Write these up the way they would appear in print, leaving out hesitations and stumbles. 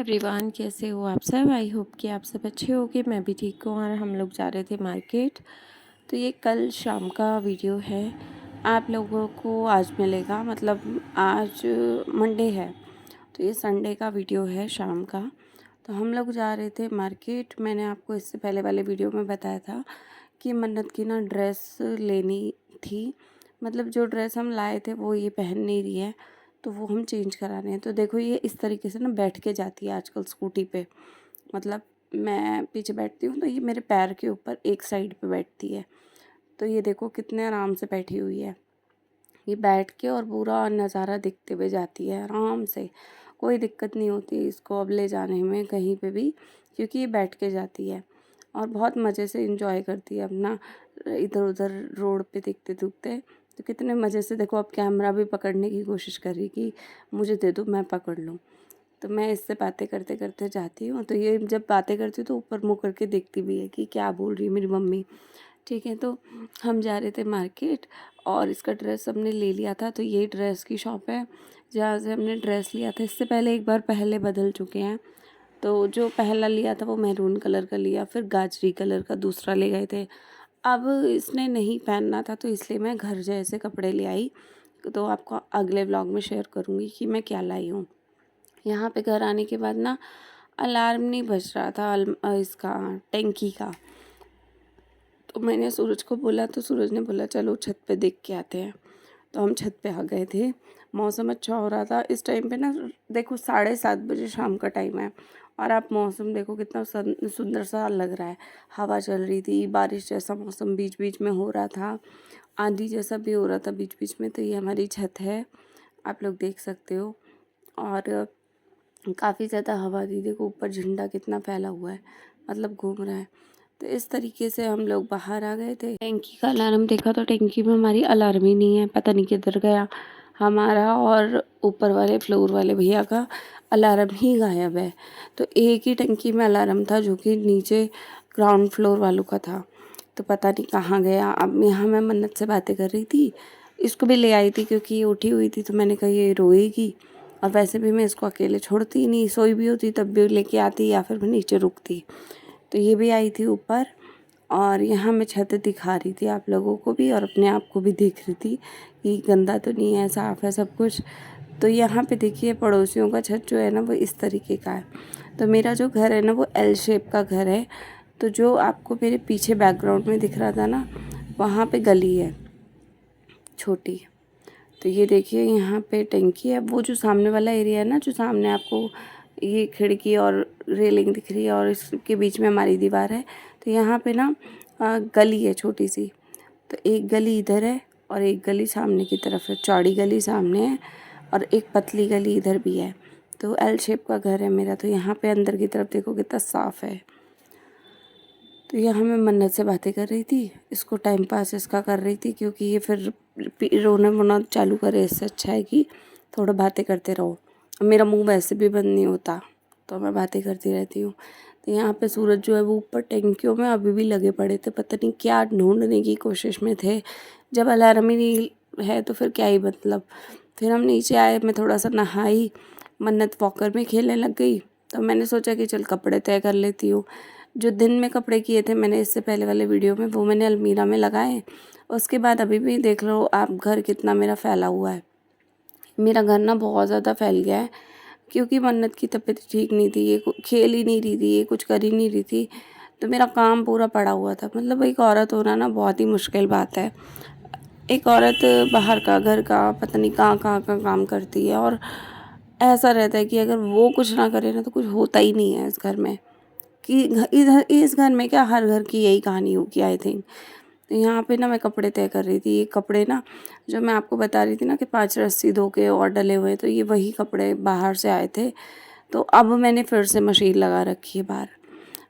Everyone, कैसे हो आप सब। आई होप कि आप सब अच्छे होगे। मैं भी ठीक हूँ और हम लोग जा रहे थे मार्केट। तो ये कल शाम का वीडियो है, आप लोगों को आज मिलेगा। मतलब आज मंडे है तो ये संडे का वीडियो है शाम का। तो हम लोग जा रहे थे मार्केट। मैंने आपको इससे पहले वाले वीडियो में बताया था कि मन्नत की ना ड्रेस लेनी थी। मतलब जो ड्रेस हम लाए थे वो ये पहन नहीं रही है, तो वो हम चेंज करा रहे हैं। तो देखो ये इस तरीके से ना बैठ के जाती है आजकल स्कूटी पे। मतलब मैं पीछे बैठती हूँ तो ये मेरे पैर के ऊपर एक साइड पे बैठती है। तो ये देखो कितने आराम से बैठी हुई है। ये बैठ के और पूरा नज़ारा देखते हुए जाती है आराम से। कोई दिक्कत नहीं होती इसको अब ले जाने में कहीं पे भी, क्योंकि ये बैठ के जाती है और बहुत मज़े से इंजॉय करती है अपना इधर उधर रोड पे देखते दुखते। तो कितने मज़े से देखो, अब कैमरा भी पकड़ने की कोशिश कर रही कि मुझे दे दो मैं पकड़ लूँ। तो मैं इससे बातें करते करते जाती हूँ। तो ये जब बातें करती हूँ तो ऊपर मुँह करके देखती भी है कि क्या बोल रही है मेरी मम्मी। ठीक है, तो हम जा रहे थे मार्केट और इसका ड्रेस हमने ले लिया था। तो ये ड्रेस की शॉप है जहाँ से हमने ड्रेस लिया था। इससे पहले एक बार पहले बदल चुके हैं। तो जो पहला लिया था वो मैरून कलर का लिया, फिर गाजरी कलर का दूसरा ले गए थे। अब इसने नहीं पहनना था तो इसलिए मैं घर जैसे कपड़े ले आई। तो आपको अगले व्लॉग में शेयर करूँगी कि मैं क्या लाई हूँ। यहाँ पे घर आने के बाद ना अलार्म नहीं बज रहा था इसका टैंकी का। तो मैंने सूरज को बोला तो सूरज ने बोला चलो छत पे देख के आते हैं। तो हम छत पे आ गए थे। मौसम अच्छा हो रहा था इस टाइम पे ना। देखो 7:30 बजे शाम का टाइम है और आप मौसम देखो कितना सुंदर सा लग रहा है। हवा चल रही थी, बारिश जैसा मौसम बीच बीच में हो रहा था, आंधी जैसा भी हो रहा था बीच बीच में। तो ये हमारी छत है, आप लोग देख सकते हो। और काफ़ी ज़्यादा हवा थी। देखो ऊपर झंडा कितना फैला हुआ है, मतलब घूम रहा है। तो इस तरीके से हम लोग बाहर आ गए थे। टैंकी का अलार्म देखा तो टैंकी में हमारी अलार्म ही नहीं है, पता नहीं किधर गया। हमारा और ऊपर वाले फ्लोर वाले भैया का अलार्म ही गायब है। तो एक ही टंकी में अलार्म था जो कि नीचे ग्राउंड फ्लोर वालों का था। तो पता नहीं कहाँ गया। अब यहाँ मैं मन्नत से बातें कर रही थी, इसको भी ले आई थी क्योंकि ये उठी हुई थी। तो मैंने कहा ये रोएगी, और वैसे भी मैं इसको अकेले छोड़ती ही नहीं, सोई भी होती तब भी लेके आती या फिर मैं नीचे रुकती। तो ये भी आई थी ऊपर और यहाँ मैं छत दिखा रही थी आप लोगों को भी और अपने आप को भी देख रही थी कि गंदा तो नहीं है, साफ़ है सब कुछ। तो यहाँ पे देखिए पड़ोसियों का छत जो है ना वो इस तरीके का है। तो मेरा जो घर है ना वो एल शेप का घर है। तो जो आपको मेरे पीछे बैकग्राउंड में दिख रहा था ना, वहाँ पे गली है छोटी। तो ये देखिए यहाँ पे टंकी है। वो जो सामने वाला एरिया है ना, जो सामने आपको ये खिड़की और रेलिंग दिख रही है और इसके बीच में हमारी दीवार है। तो यहाँ पे ना गली है छोटी सी। तो एक गली इधर है और एक गली सामने की तरफ है। चौड़ी गली सामने है और एक पतली गली इधर भी है। तो एल शेप का घर है मेरा। तो यहाँ पे अंदर की तरफ देखो कितना साफ़ है। तो यहाँ मैं मन्नत से बातें कर रही थी, इसको टाइम पास इसका कर रही थी क्योंकि ये फिर रोना वोना चालू करे। इससे अच्छा है कि थोड़ा बातें करते रहो। मेरा मुंह वैसे भी बंद नहीं होता तो मैं बातें करती रहती हूँ। तो यहाँ पे सूरज जो है वो ऊपर टैंकियों में अभी भी लगे पड़े थे, पता नहीं क्या ढूंढने की कोशिश में थे। जब अलार्म ही नहीं है तो फिर क्या ही मतलब। फिर हम नीचे आए, मैं थोड़ा सा नहाई, मन्नत वॉकर में खेलने लग गई। तो मैंने सोचा कि चल कपड़े तय कर लेती हूँ। जो दिन में कपड़े किए थे मैंने इससे पहले वाले वीडियो में, वो मैंने अलमीरा में लगाए। उसके बाद अभी भी देख लो आप घर कितना मेरा फैला हुआ है। मेरा घर ना बहुत ज़्यादा फैल गया है क्योंकि मन्नत की तबीयत ठीक नहीं थी, ये खेल ही नहीं रही थी, ये कुछ कर ही नहीं रही थी। तो मेरा काम पूरा पड़ा हुआ था। मतलब एक औरत होना ना बहुत ही मुश्किल बात है। एक औरत बाहर का घर का पता नहीं कहाँ कहाँ का काम करती है और ऐसा रहता है कि अगर वो कुछ ना करे ना तो कुछ होता ही नहीं है इस घर में। कि इधर इस घर में क्या, हर घर की यही कहानी होगी आई थिंक। तो यहाँ पे ना मैं कपड़े तय कर रही थी। ये कपड़े ना जो मैं आपको बता रही थी ना कि 5 रस्सी धो के और डले हुए, तो ये वही कपड़े बाहर से आए थे। तो अब मैंने फिर से मशीन लगा रखी है बाहर।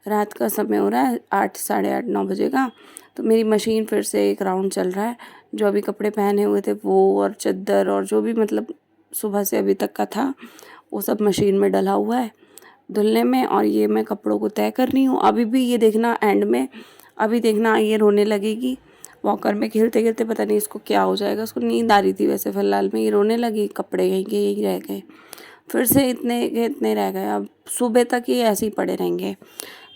रात का समय हो रहा है, 8 साढ़े 8 9 बजे का। तो मेरी मशीन फिर से एक राउंड चल रहा है। जो अभी कपड़े पहने हुए थे वो और चद्दर और जो भी मतलब सुबह से अभी तक का था वो सब मशीन में डला हुआ है धुलने में। और ये मैं कपड़ों को तय कर रही हूँ। अभी भी ये देखना एंड में, अभी देखना ये रोने लगेगी। वॉकर में खेलते खेलते पता नहीं इसको क्या हो जाएगा। उसको नींद आ रही थी वैसे फ़िलहाल में, ये रोने लगी, कपड़े यहीं के यहीं रह गए। फिर से इतने के इतने रह गए। अब सुबह तक ये ऐसे ही पड़े रहेंगे।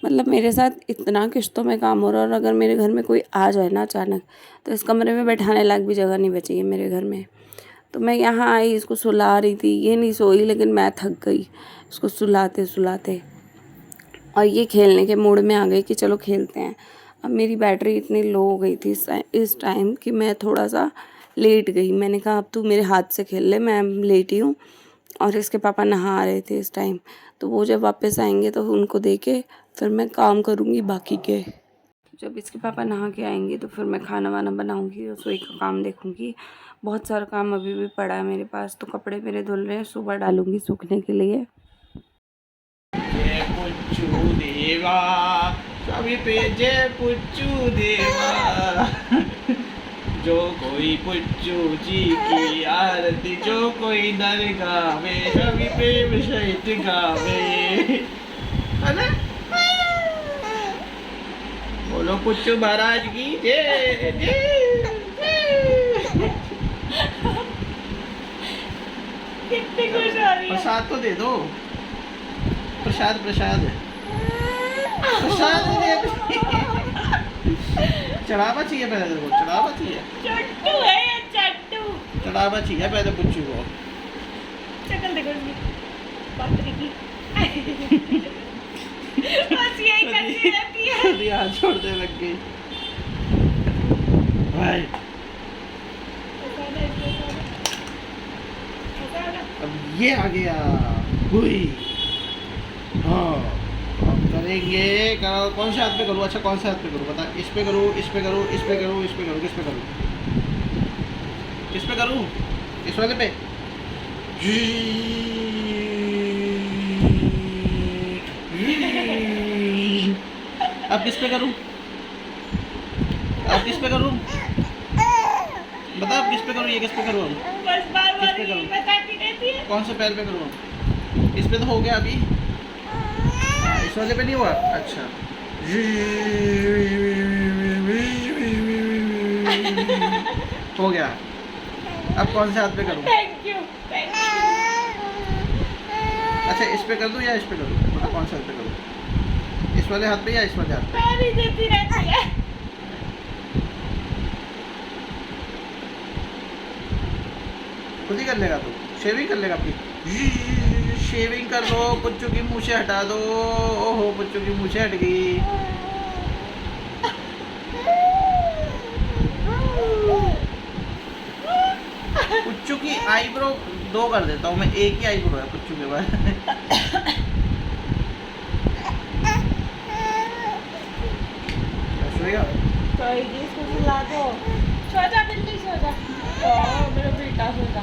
मतलब मेरे साथ इतना किश्तों में काम हो रहा है, और अगर मेरे घर में कोई आ जाए ना अचानक, तो इस कमरे में बैठाने लायक भी जगह नहीं बची है मेरे घर में। तो मैं यहाँ आई, इसको सुला रही थी, ये नहीं सोई, लेकिन मैं थक गई इसको सुलाते सुलाते, और ये खेलने के मूड में आ गई कि चलो खेलते हैं। अब मेरी बैटरी इतनी लो हो गई थी इस टाइम कि मैं थोड़ा सा लेट गई। मैंने कहा अब तू मेरे हाथ से खेल ले, मैं लेटी हूँ। और इसके पापा नहा रहे थे इस टाइम, तो वो जब वापस आएंगे तो उनको दे के फिर मैं काम करूँगी बाकी के। जब इसके पापा नहा के आएंगे तो फिर मैं खाना वाना बनाऊँगी, रसोई का काम देखूँगी। बहुत सारा काम अभी भी पड़ा है मेरे पास। तो कपड़े मेरे धुल रहे हैं, सुबह डालूँगी सूखने के लिए। जय पुच्चू देवा, सभी पे जय पुच्चू देवा। जो कोई पुच्चू जी की आरती, जो कोई नर गावे, सभी प्रेम सहित गावे, है ना? बोलो पुच्चू महाराज की जय जय जय। कितनी खुश हो रही है। प्रसाद तो दे दो, प्रसाद प्रसाद प्रसाद दे दो। चढ़ावा चाहिए पहले तेरे को, चढ़ावा चाहिए, चट्टू है ये, चट्टू। चढ़ावा चाहिए पहले पुच्चू को। शक्ल देखो इसकी, पतरी की। बस यही करती रहती है। कभी हाथ छोड़ने लग गई भाई। अब ये आ गया हुई। हाँ अब करेंगे, कौन से हाथ पे करूँ? अच्छा कौन से हाथ पे करूँ बता। इस पे करूँ, इस पे करूँ, इस पे करूँ, इस पे करूँ, किस पे करूँ? किस पे करूँ? इस वाले पे। अब किस पे करूँ? अब किस पे करूँ? बता अब किस पे करूँ? ये किस पे करूँ? बस बार किस बार पे यही करूँ? बताती रहती है। कौन से पैर पे करूँ? इस पे तो हो गया अभी। इस वाले पे नहीं हुआ? अच्छा। हो गया। अब कौन से हाथ पे करूँ? Thank you, thank you. अच्छा इस पे कर दूँ या इस पे करूँ? मतलब कौन से हाथ पे करूँ? इस वाले हाथ पे या इस वाले हाथ पे? पैर ही देती रहती है। खुद ही कर लेगा तू? शेविंग कर लेगा अपनी? शेविंग कर लो, पुच्चू की मूछें हटा दो। ओहो पुच्चू की मूछें हट गई। पुच्चू की आईब्रो 2 कर देता हूँ मैं, एक ही आईब्रो है पुच्चू के पास। सोएगा? कोई नहीं, इसको सुला दो। सो जा बिल्ली, सो जा। ओ मेरा बेटा सो जा।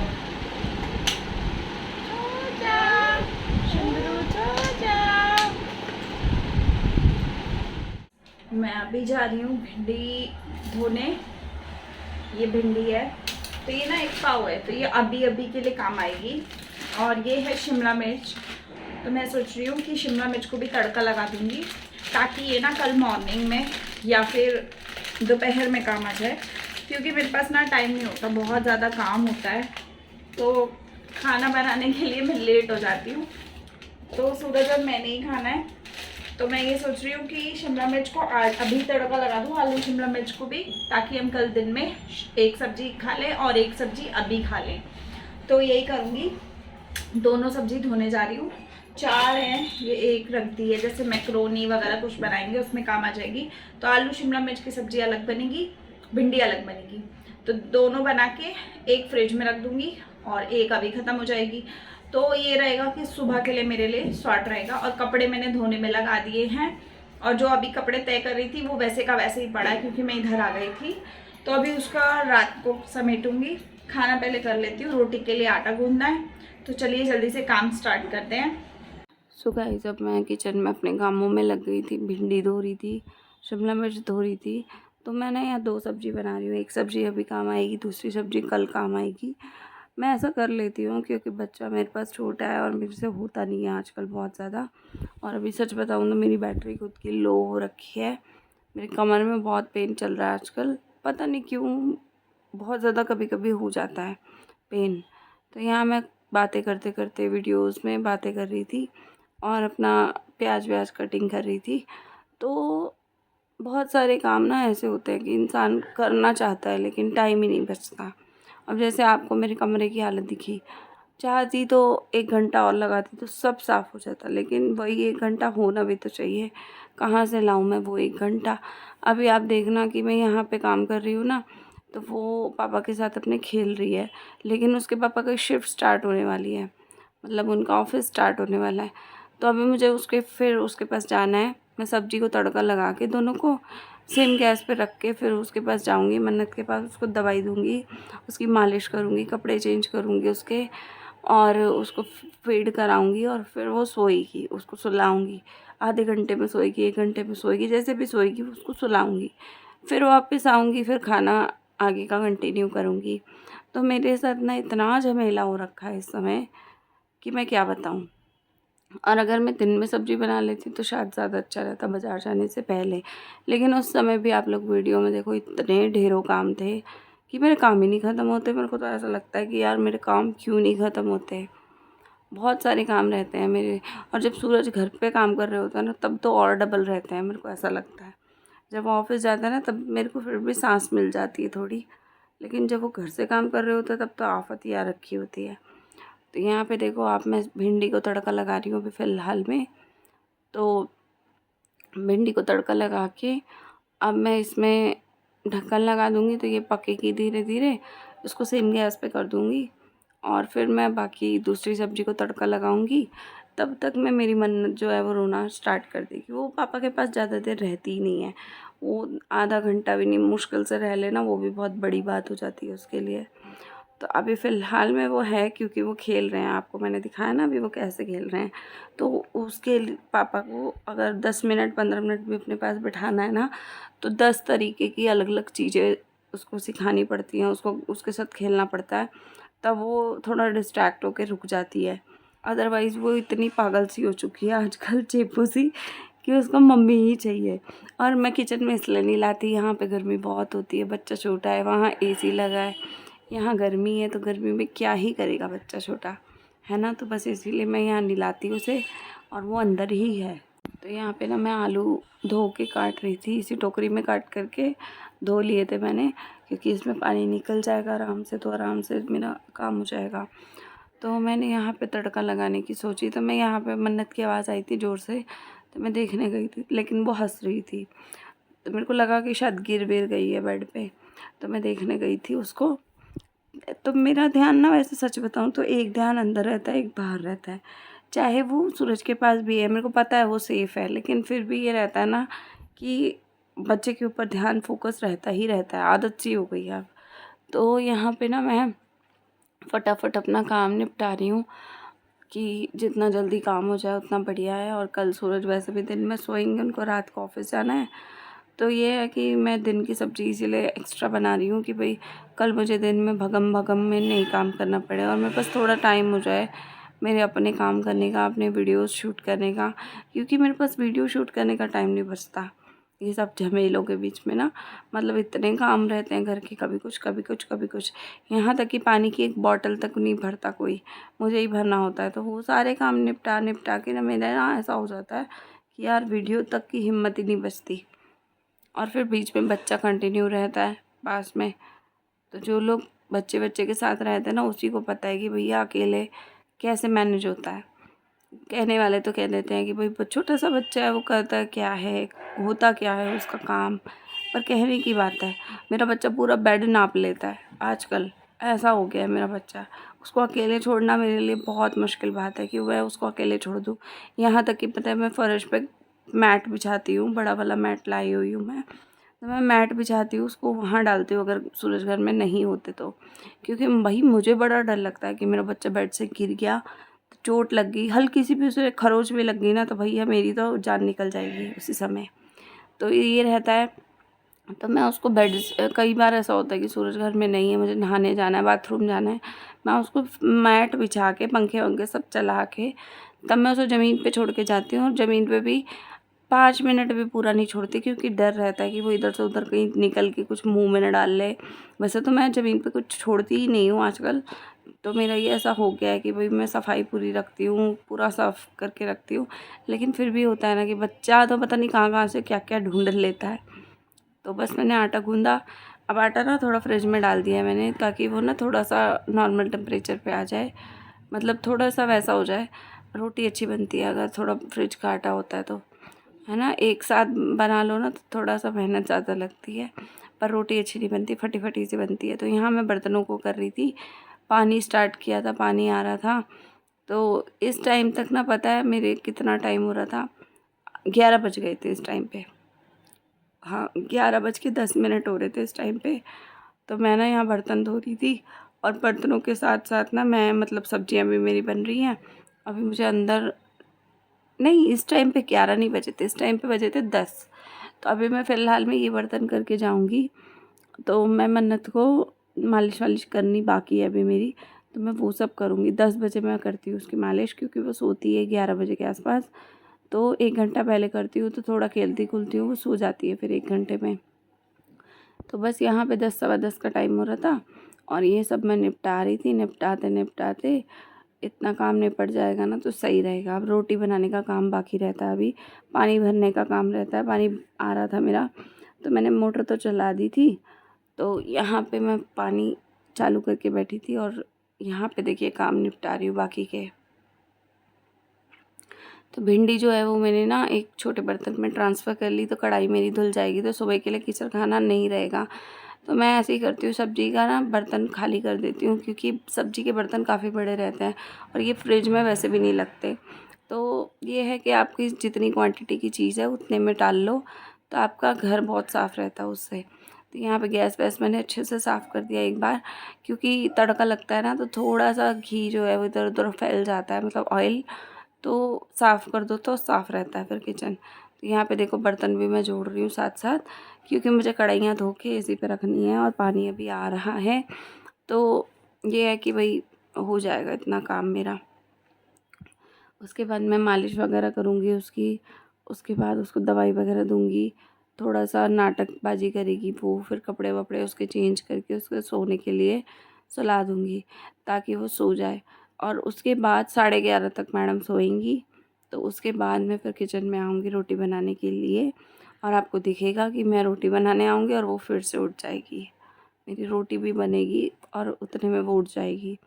सो जा सुंदरू, सो जा। मैं अभी जा रही हूँ भिंडी धोने। ये भिंडी है, तो ये ना एक पाव है, तो ये अभी अभी के लिए काम आएगी। और ये है शिमला मिर्च, तो मैं सोच रही हूँ कि शिमला मिर्च को भी तड़का लगा दूँगी, ताकि ये ना कल मॉर्निंग में या फिर दोपहर में काम आ जाए। क्योंकि मेरे पास ना टाइम नहीं होता, बहुत ज़्यादा काम होता है, तो खाना बनाने के लिए मैं लेट हो जाती हूँ। तो सुबह जब मैंने ही खाना है, तो मैं ये सोच रही हूँ कि शिमला मिर्च को अभी तड़का लगा दूँ, आलू शिमला मिर्च को भी, ताकि हम कल दिन में एक सब्जी खा लें और एक सब्जी अभी खा लें। तो यही करूँगी। दोनों सब्जी धोने जा रही हूँ। 4 हैं, ये एक रख दी है, जैसे मैक्रोनी वगैरह कुछ बनाएंगे उसमें काम आ जाएगी। तो आलू शिमला मिर्च की सब्जी अलग बनेगी, भिंडी अलग बनेगी। तो दोनों बना के एक फ्रिज में रख दूँगी और एक अभी ख़त्म हो जाएगी। तो ये रहेगा कि सुबह के लिए मेरे लिए शॉर्ट रहेगा। और कपड़े मैंने धोने में लगा दिए हैं, और जो अभी कपड़े तय कर रही थी वो वैसे का वैसे ही पड़ा है, क्योंकि मैं इधर आ गई थी। तो अभी उसका रात को समेटूंगी। खाना पहले कर लेती हूँ, रोटी के लिए आटा गूंदना है। तो चलिए जल्दी से काम स्टार्ट करते हैं। सो गाइस, जब मैं किचन में अपने कामों में लग गई थी, भिंडी धो रही थी, शिमला मिर्च धो रही थी, तो मैंने यहाँ 2 सब्ज़ी बना रही हूँ। एक सब्ज़ी अभी काम आएगी, दूसरी सब्ज़ी कल काम आएगी। मैं ऐसा कर लेती हूँ क्योंकि बच्चा मेरे पास छोटा है और मेरे से होता नहीं है आजकल बहुत ज़्यादा। और अभी सच बताऊँ तो मेरी बैटरी खुद की लो हो रखी है। मेरे कमर में बहुत पेन चल रहा है आजकल, पता नहीं क्यों, बहुत ज़्यादा कभी कभी हो जाता है पेन। तो यहाँ मैं बातें करते करते वीडियोस में बातें कर रही थी और अपना प्याज व्याज कटिंग कर रही थी। तो बहुत सारे काम ना ऐसे होते हैं कि इंसान करना चाहता है लेकिन टाइम ही नहीं बचता। अब जैसे आपको मेरे कमरे की हालत दिखी, चाहती तो 1 घंटा और लगाती तो सब साफ़ हो जाता, लेकिन वही 1 घंटा होना भी तो चाहिए। कहाँ से लाऊं मैं वो 1 घंटा? अभी आप देखना कि मैं यहाँ पे काम कर रही हूँ ना, तो वो पापा के साथ अपने खेल रही है, लेकिन उसके पापा की शिफ्ट स्टार्ट होने वाली है, मतलब उनका ऑफिस स्टार्ट होने वाला है। तो अभी मुझे फिर उसके पास जाना है। मैं सब्जी को तड़का लगा के दोनों को सेम गैस पे रख के फिर उसके पास जाऊँगी, मन्नत के पास, उसको दवाई दूँगी, उसकी मालिश करूँगी, कपड़े चेंज करूँगी उसके, और उसको फीड कराऊँगी और फिर वो सोएगी, उसको सुलाऊँगी। आधे घंटे में सोएगी, 1 घंटे में सोएगी, जैसे भी सोएगी उसको सुलाऊँगी। फिर वापस आऊँगी, फिर खाना आगे का कंटिन्यू करूँगी। तो मेरे साथ ना इतना झमेला हो रखा है इस समय कि मैं क्या बताऊँ। और अगर मैं दिन में सब्ज़ी बना लेती तो शायद ज़्यादा अच्छा रहता बाज़ार जाने से पहले। लेकिन उस समय भी आप लोग वीडियो में देखो, इतने ढेरों काम थे कि मेरे काम ही नहीं ख़त्म होते। मेरे को तो ऐसा लगता है कि यार मेरे काम क्यों नहीं ख़त्म होते। बहुत सारे काम रहते हैं मेरे, और जब सूरज घर पे काम कर रहे होता है ना तब तो और डबल रहते हैं, मेरे को ऐसा लगता है। जब ऑफिस जाता है ना तब मेरे को फिर भी सांस मिल जाती है थोड़ी, लेकिन जब वो घर से काम कर रहे होते हैं तब तो आफत ही आ रखी होती है। तो यहाँ पे देखो आप, मैं भिंडी को तड़का लगा रही हूँ अभी फ़िलहाल में। तो भिंडी को तड़का लगा के अब मैं इसमें ढक्कन लगा दूँगी, तो ये पकेगी धीरे धीरे। इसको सेम गैस पे कर दूँगी और फिर मैं बाकी दूसरी सब्ज़ी को तड़का लगाऊँगी। तब तक मैं, मेरी मन्नत जो है वो रोना स्टार्ट कर देगी। वो पापा के पास ज़्यादा देर रहती ही नहीं है, वो आधा घंटा भी नहीं, मुश्किल से रह लेना वो भी बहुत बड़ी बात हो जाती है उसके लिए। तो अभी फ़िलहाल में वो है, क्योंकि वो खेल रहे हैं, आपको मैंने दिखाया ना अभी वो कैसे खेल रहे हैं। तो उसके पापा को अगर 10 मिनट 15 मिनट भी अपने पास बिठाना है ना, तो 10 तरीके की अलग अलग चीज़ें उसको सिखानी पड़ती हैं, उसको उसके साथ खेलना पड़ता है, तब वो थोड़ा डिस्ट्रैक्ट होकर रुक जाती है। अदरवाइज़ वो इतनी पागल सी हो चुकी है आजकल, चेपू सी, कि उसको मम्मी ही चाहिए। और मैं किचन में इसलिए नहीं लाती, यहाँ पे गर्मी बहुत होती है, बच्चा छोटा है, वहाँ एसी लगा है, यहाँ गर्मी है, तो गर्मी में क्या ही करेगा बच्चा छोटा, है ना। तो बस इसीलिए मैं यहाँ नहीं लाती उसे, और वो अंदर ही है। तो यहाँ पे ना मैं आलू धो के काट रही थी, इसी टोकरी में काट करके धो लिए थे मैंने, क्योंकि इसमें पानी निकल जाएगा आराम से, तो आराम से मेरा काम हो जाएगा। तो मैंने यहाँ पे तड़का लगाने की सोची, तो मैं यहाँ पे मन्नत की आवाज़ आई थी ज़ोर से, तो मैं देखने गई थी, लेकिन वो हंस रही थी, तो मेरे को लगा कि शायद गिर विर गई है बेड पे, तो मैं देखने गई थी उसको। तो मेरा ध्यान ना, वैसे सच बताऊँ तो एक ध्यान अंदर रहता है, एक बाहर रहता है। चाहे वो सूरज के पास भी है, मेरे को पता है वो सेफ़ है, लेकिन फिर भी ये रहता है ना कि बच्चे के ऊपर ध्यान फोकस रहता ही रहता है, आदत सी हो गई है अब। तो यहाँ पे ना मैं फटाफट अपना काम निपटा रही हूँ कि जितना जल्दी काम हो जाए उतना बढ़िया है। और कल सूरज वैसे भी दिन में सोएंगे, उनको रात को ऑफिस जाना है। तो ये है कि मैं दिन की सब्ज़ी इसीलिए एक्स्ट्रा बना रही हूँ कि भाई कल मुझे दिन में भगम भगम में नहीं काम करना पड़े, और मेरे पास थोड़ा टाइम हो जाए मेरे अपने काम करने का, अपने वीडियोस शूट करने का, क्योंकि मेरे पास वीडियो शूट करने का टाइम नहीं बचता ये सब झमेलों के बीच में ना। मतलब इतने काम रहते हैं घर के, कभी कुछ कभी कुछ कभी कुछ, यहाँ तक कि पानी की एक बॉटल तक नहीं भरता कोई, मुझे ही भरना होता है। तो वो सारे काम निपटा निपटा के ना मेरा ना ऐसा हो जाता है कि यार वीडियो तक की हिम्मत ही नहीं बचती। और फिर बीच में बच्चा कंटिन्यू रहता है पास में, तो जो लोग बच्चे के साथ रहते हैं ना, उसी को पता है कि भैया अकेले कैसे मैनेज होता है। कहने वाले तो कह देते हैं कि भाई छोटा सा बच्चा है, वो करता क्या है, होता क्या है उसका काम, पर कहने की बात है। मेरा बच्चा पूरा बेड नाप लेता है आजकल, ऐसा हो गया है मेरा बच्चा। उसको अकेले छोड़ना मेरे लिए बहुत मुश्किल बात है कि मैं उसको अकेले छोड़ दूँ। यहाँ तक कि पता है, मैं फ़र्श पे मैट बिछाती हूँ, बड़ा वाला मैट लाई हुई हूँ मैं, तो मैं मैट बिछाती हूँ, उसको वहाँ डालती हूँ अगर सूरज घर में नहीं होते तो, क्योंकि भाई मुझे बड़ा डर लगता है कि मेरा बच्चा बेड से गिर गया, तो चोट लग गई, हल्की सी भी उसे खरोच भी लग गई ना, तो भैया मेरी तो जान निकल जाएगी उसी समय। तो ये रहता है। तो मैं उसको बेड, कई बार ऐसा होता है कि सूरज घर में नहीं है, मुझे नहाने जाना है, बाथरूम जाना है, मैं उसको मैट बिछा के पंखे वंखे सब चला के तब मैं उसे ज़मीन पे छोड़ के जाती हूँ। और ज़मीन पे भी 5 मिनट भी पूरा नहीं छोड़ती, क्योंकि डर रहता है कि वो इधर से उधर कहीं निकल के कुछ मुंह में न डाल ले। वैसे तो मैं ज़मीन पे कुछ छोड़ती ही नहीं हूँ आजकल, तो मेरा ये ऐसा हो गया है कि भाई मैं सफाई पूरी रखती हूँ, पूरा साफ़ करके रखती हूँ, लेकिन फिर भी होता है ना कि बच्चा तो पता नहीं कहाँ से क्या क्या ढूंढ लेता है। तो बस मैंने आटा गूँधा। अब आटा ना थोड़ा फ्रिज में डाल दिया है मैंने, ताकि वो ना थोड़ा सा नॉर्मल टेम्परेचर पे आ जाए, मतलब थोड़ा सा वैसा हो जाए। रोटी अच्छी बनती है अगर थोड़ा फ्रिज का आटा होता है तो, है ना। एक साथ बना लो ना तो थोड़ा सा मेहनत ज़्यादा लगती है, पर रोटी अच्छी नहीं बनती, फटी फटी सी बनती है। तो यहाँ मैं बर्तनों को कर रही थी, पानी स्टार्ट किया था, पानी आ रहा था। तो इस टाइम तक ना पता है मेरे कितना टाइम हो रहा था, 11 बज गए थे इस टाइम पे। हाँ, 11:10 हो रहे थे इस टाइम पे। तो मैं ना यहाँ बर्तन धो रही थी, और बर्तनों के साथ साथ ना मैं मतलब सब्जियाँ भी मेरी बन रही हैं। अभी मुझे अंदर नहीं, इस टाइम पे 11 नहीं बजे थे, इस टाइम पे बजे थे 10। तो अभी मैं फ़िलहाल में ये बर्तन करके जाऊँगी। तो मैं मन्नत को मालिश वालिश करनी बाकी है अभी मेरी, तो मैं वो सब करूँगी। 10 बजे मैं करती हूँ उसकी मालिश, क्योंकि वो सोती है 11 बजे के आसपास। तो 1 घंटा पहले करती हूँ तो थोड़ा खेलती खुलती हूँ, वो सो जाती है फिर 1 घंटे में। तो बस यहाँ पे 10 सवा 10 का टाइम हो रहा था, और ये सब मैं निपटा रही थी। निपटाते निपटाते इतना काम निपट जाएगा ना तो सही रहेगा। अब रोटी बनाने का काम बाकी रहता है, अभी पानी भरने का काम रहता है। पानी आ रहा था मेरा, तो मैंने मोटर तो चला दी थी। तो यहाँ पे मैं पानी चालू करके बैठी थी, और यहाँ पे देखिए काम निपटा रही हूँ बाकी के। तो भिंडी जो है वो मैंने ना एक छोटे बर्तन में ट्रांसफ़र कर ली, तो कढ़ाई मेरी धुल जाएगी, तो सुबह के लिए कीचड़ खाना नहीं रहेगा। तो मैं ऐसे ही करती हूँ, सब्ज़ी का ना बर्तन खाली कर देती हूँ, क्योंकि सब्ज़ी के बर्तन काफ़ी बड़े रहते हैं, और ये फ्रिज में वैसे भी नहीं लगते। तो ये है कि आपकी जितनी क्वांटिटी की चीज़ है उतने में डाल लो, तो आपका घर बहुत साफ़ रहता है उससे। तो यहाँ पे गैस वैस मैंने अच्छे से साफ़ कर दिया एक बार, क्योंकि तड़का लगता है ना तो थोड़ा सा घी जो है वो इधर उधर फैल जाता है, मतलब ऑयल। तो साफ़ कर दो तो साफ़ रहता है फिर किचन। तो यहाँ पे देखो बर्तन भी मैं जोड़ रही हूँ साथ साथ, क्योंकि मुझे कढ़ाइयाँ धो के इसी पे रखनी है, और पानी अभी आ रहा है। तो ये है कि भाई हो जाएगा इतना काम मेरा। उसके बाद मैं मालिश वगैरह करूँगी उसकी, उसके बाद उसको दवाई वगैरह दूँगी। थोड़ा सा नाटकबाजी करेगी वो, फिर कपड़े वपड़े उसके चेंज करके उसके सोने के लिए सुला दूँगी, ताकि वो सो जाए। और उसके बाद 11:30 तक मैडम सोएंगी। तो उसके बाद मैं फिर किचन में आऊँगी रोटी बनाने के लिए, और आपको दिखेगा कि मैं रोटी बनाने आऊँगी और वो फिर से उठ जाएगी। मेरी रोटी भी बनेगी और उतने में वो उठ जाएगी।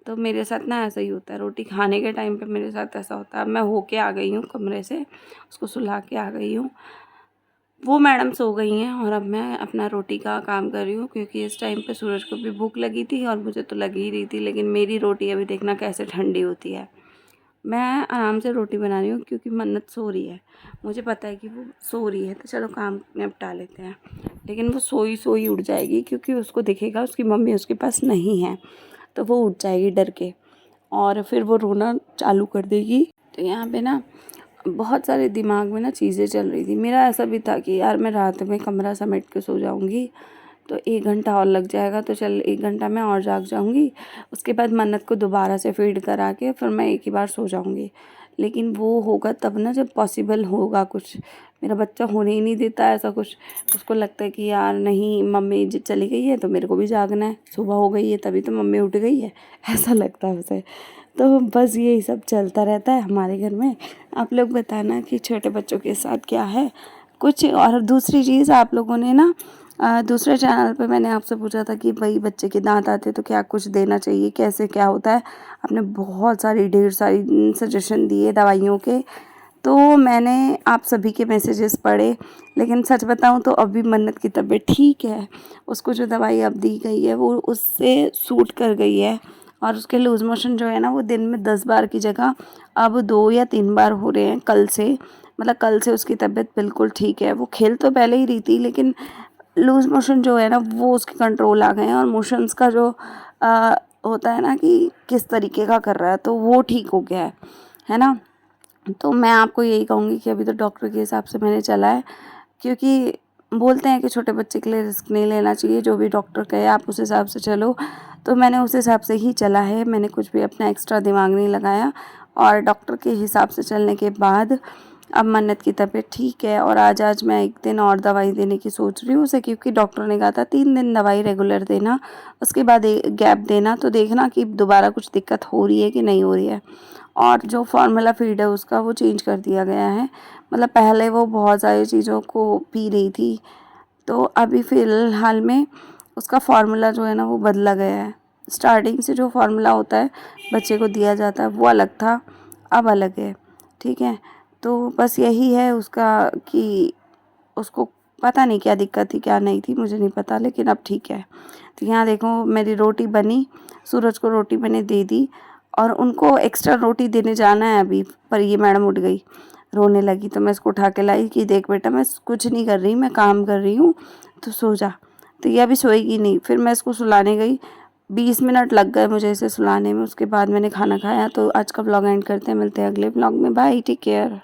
तो मेरे साथ ना ऐसा ही होता है, रोटी खाने के टाइम पे मेरे साथ ऐसा होता है। अब मैं होके आ गई हूँ कमरे से, उसको सुला के आ गई हूँ, वो मैडम सो गई हैं, और अब मैं अपना रोटी का काम कर रही हूँ, क्योंकि इस टाइम पे सूरज को भी भूख लगी थी और मुझे तो लगी ही रही थी। लेकिन मेरी रोटी अभी देखना कैसे ठंडी होती है। मैं आराम से रोटी बना रही हूँ, क्योंकि मन्नत सो रही है। मुझे पता है कि वो सो रही है, तो चलो काम निपटा लेते हैं। लेकिन वो सोई सोई उठ जाएगी, क्योंकि उसको दिखेगा उसकी मम्मी उसके पास नहीं है, तो वो उठ जाएगी डर के, और फिर वो रोना चालू कर देगी। तो यहाँ पे ना बहुत सारे दिमाग में ना चीज़ें चल रही थी। मेरा ऐसा भी था कि यार मैं रात में कमरा समेट के सो जाऊँगी, तो 1 घंटा और लग जाएगा, तो चल 1 घंटा मैं और जाग जाऊँगी। उसके बाद मन्नत को दोबारा से फ़ीड करा के फिर मैं एक ही बार सो जाऊँगी। लेकिन वो होगा तब ना जब पॉसिबल होगा कुछ। मेरा बच्चा होने ही नहीं देता ऐसा कुछ। उसको लगता है कि यार नहीं, मम्मी चली गई है तो मेरे को भी जागना है, सुबह हो गई है तभी तो मम्मी उठ गई है, ऐसा लगता है उसे। तो बस यही सब चलता रहता है हमारे घर में। आप लोग बताना कि छोटे बच्चों के साथ क्या है कुछ। और दूसरी चीज़, आप लोगों ने ना दूसरे चैनल पे मैंने आपसे पूछा था कि भाई बच्चे के दांत आते तो क्या कुछ देना चाहिए, कैसे क्या होता है। आपने बहुत सारी ढेर सारी सजेशन दिए दवाइयों के, तो मैंने आप सभी के मैसेजेस पढ़े। लेकिन सच बताऊं तो अभी मन्नत की तबीयत ठीक है, उसको जो दवाई अब दी गई है वो उससे सूट कर गई है। और उसके लूज़ मोशन जो है ना वो दिन में 10 बार की जगह अब 2 या 3 बार हो रहे हैं कल से। मतलब कल से उसकी तबीयत बिल्कुल ठीक है। वो खेल तो पहले ही रही थी, लेकिन लूज़ मोशन जो है ना वो उसके कंट्रोल आ गए हैं। और मोशंस का जो होता है ना कि किस तरीके का कर रहा है, तो वो ठीक हो गया है ना। तो मैं आपको यही कहूँगी कि अभी तो डॉक्टर के हिसाब से मैंने चला है, क्योंकि बोलते हैं कि छोटे बच्चे के लिए रिस्क नहीं लेना चाहिए, जो भी डॉक्टर कहे आप उस हिसाब से चलो। तो मैंने उस हिसाब से ही चला है, मैंने कुछ भी अपना एक्स्ट्रा दिमाग नहीं लगाया। और डॉक्टर के हिसाब से चलने के बाद अब मन्नत की तबीयत ठीक है और आज मैं 1 दिन और दवाई देने की सोच रही हूँ उसे, क्योंकि डॉक्टर ने कहा था 3 दिन दवाई रेगुलर देना, उसके बाद गैप देना, तो देखना कि दोबारा कुछ दिक्कत हो रही है कि नहीं हो रही है। और जो फार्मूला फीड है उसका वो चेंज कर दिया गया है, मतलब पहले वो बहुत सारी चीज़ों को पी रही थी, तो अभी फ़िलहाल में उसका फार्मूला जो है ना वो बदला गया है। स्टार्टिंग से जो फार्मूला होता है बच्चे को दिया जाता है वो अलग था, अब अलग है, ठीक है। तो बस यही है उसका कि उसको पता नहीं क्या दिक्कत थी क्या नहीं थी, मुझे नहीं पता, लेकिन अब ठीक है। तो यहाँ देखो मेरी रोटी बनी, सूरज को रोटी मैंने दे दी और उनको एक्स्ट्रा रोटी देने जाना है अभी, पर ये मैडम उठ गई, रोने लगी, तो मैं इसको उठा के लाई कि देख बेटा मैं कुछ नहीं कर रही, मैं काम कर रही हूँ, तो सो जा। तो ये अभी सोएगी नहीं। फिर मैं इसको सुलाने गई, 20 मिनट लग गए मुझे इसे सुलाने में, उसके बाद मैंने खाना खाया। तो आज का व्लॉग एंड करते हैं, मिलते हैं अगले व्लॉग में, बाय, टेक केयर।